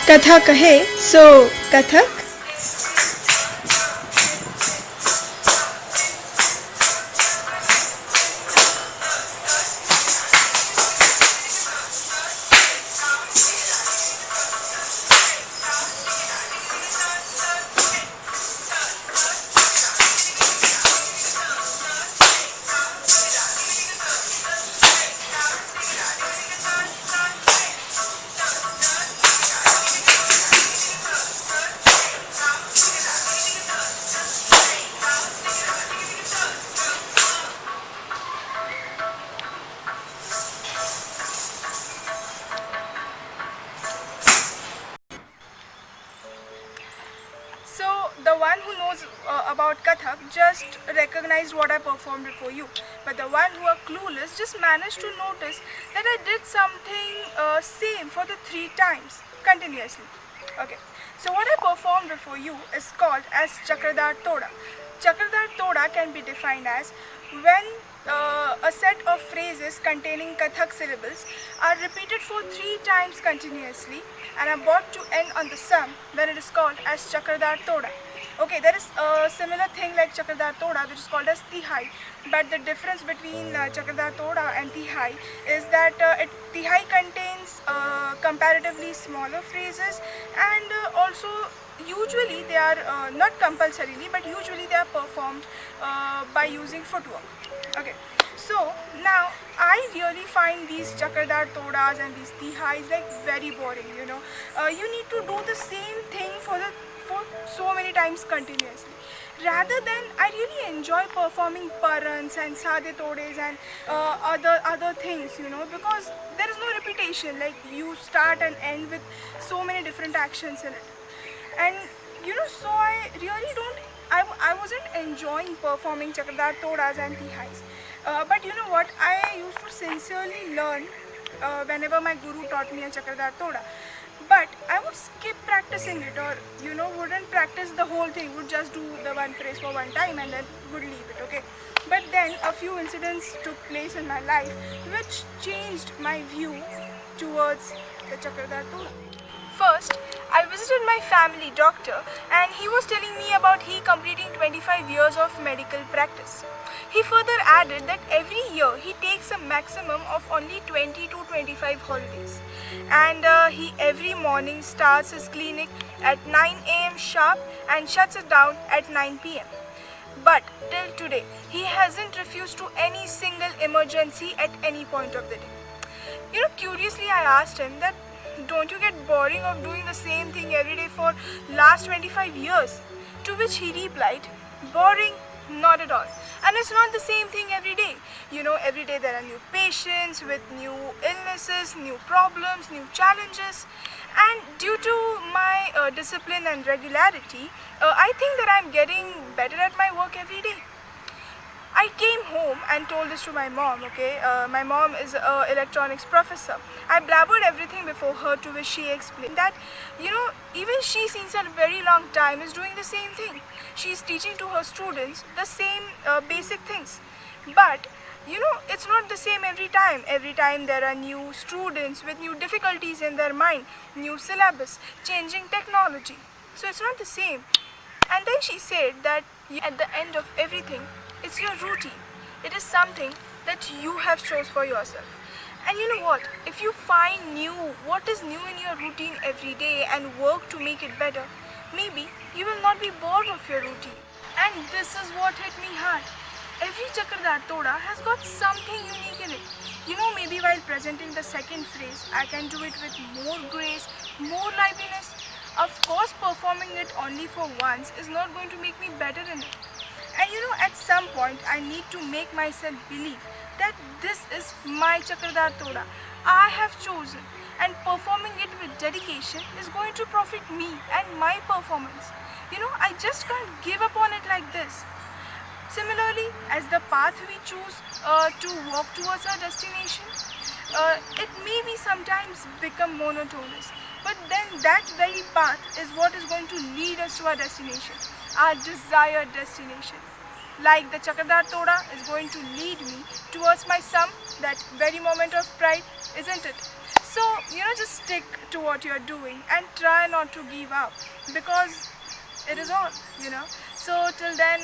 कथा कहे सो Kathak. So the one who knows about Kathak just recognized what I performed before you, but the one who are clueless just managed to notice that I did something same for the 3 times continuously. Okay, so what I performed before you is called as Chakradar Toda. Chakradar Toda can be defined as when a set of phrases containing Kathak syllables are repeated for 3 times continuously and are brought to end on the sum, then it is called as Chakradar Toda. Okay, there is a similar thing like Chakradar Toda which is called as Tihai, but the difference between Chakradar Toda and Tihai is that Tihai contains comparatively smaller phrases and also usually they are not compulsorily but usually they are performed by using footwork. Okay, so now I really find these Chakradar Todas and these Tihais like very boring, you know. You need to do the same thing for so many times continuously. Rather than I really enjoy performing parans and Sade Todes and other things, you know, because there is no repetition, like you start and end with so many different actions in it. And you know, so I really I wasn't enjoying performing Chakradar Todas and Tihais. But you know what, I used to sincerely learn whenever my guru taught me a Chakradar Toda. But I would skip practicing it, or you know, wouldn't practice the whole thing, would just do the one phrase for one time and then would leave it, okay. But then a few incidents took place in my life which changed my view towards the Chakradar Toda. First, I visited my family doctor and he was telling me about he completing 25 years of medical practice. He further added that every year he takes a maximum of only 20 to 25 holidays, and he every morning starts his clinic at 9 a.m. sharp and shuts it down at 9 p.m. But till today, he hasn't refused to any single emergency at any point of the day. You know, curiously I asked him that, don't you get boring of doing the same thing every day for last 25 years? To which he replied, boring? Not at all. And it's not the same thing every day. You know, every day there are new patients with new illnesses, new problems, new challenges. And due to my discipline and regularity, I think that I'm getting better at my work every day. I came home and told this to my mom, okay. My mom is an electronics professor. I blabbered everything before her, to which she explained that, you know, even she since a very long time is doing the same thing. She is teaching to her students the same basic things. But, you know, it's not the same every time. Every time there are new students with new difficulties in their mind, new syllabus, changing technology. So it's not the same. And then she said that at the end of everything, it's your routine. It is something that you have chose for yourself. And you know what? If you find what is new in your routine every day and work to make it better, maybe you will not be bored of your routine. And this is what hit me hard. Every Chakradar Toda has got something unique in it. You know, maybe while presenting the second phrase, I can do it with more grace, more liveliness. Of course, performing it only for once is not going to make me better in it. And you know, at some point, I need to make myself believe that this is my Chakradar Toda. I have chosen, and performing it with dedication is going to profit me and my performance. You know, I just can't give up on it like this. Similarly, as the path we choose to walk towards our destination, it may be sometimes become monotonous. But then that very path is what is going to lead us to our destination, our desired destination. Like the Chakradar Toda is going to lead me towards my sum, that very moment of pride isn't it? So, just stick to what you're doing and try not to give up, because it is on. So, till then,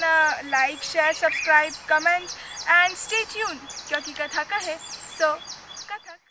like, share, subscribe, comment, and stay tuned, क्योंकि कथा का है, so, Kathak.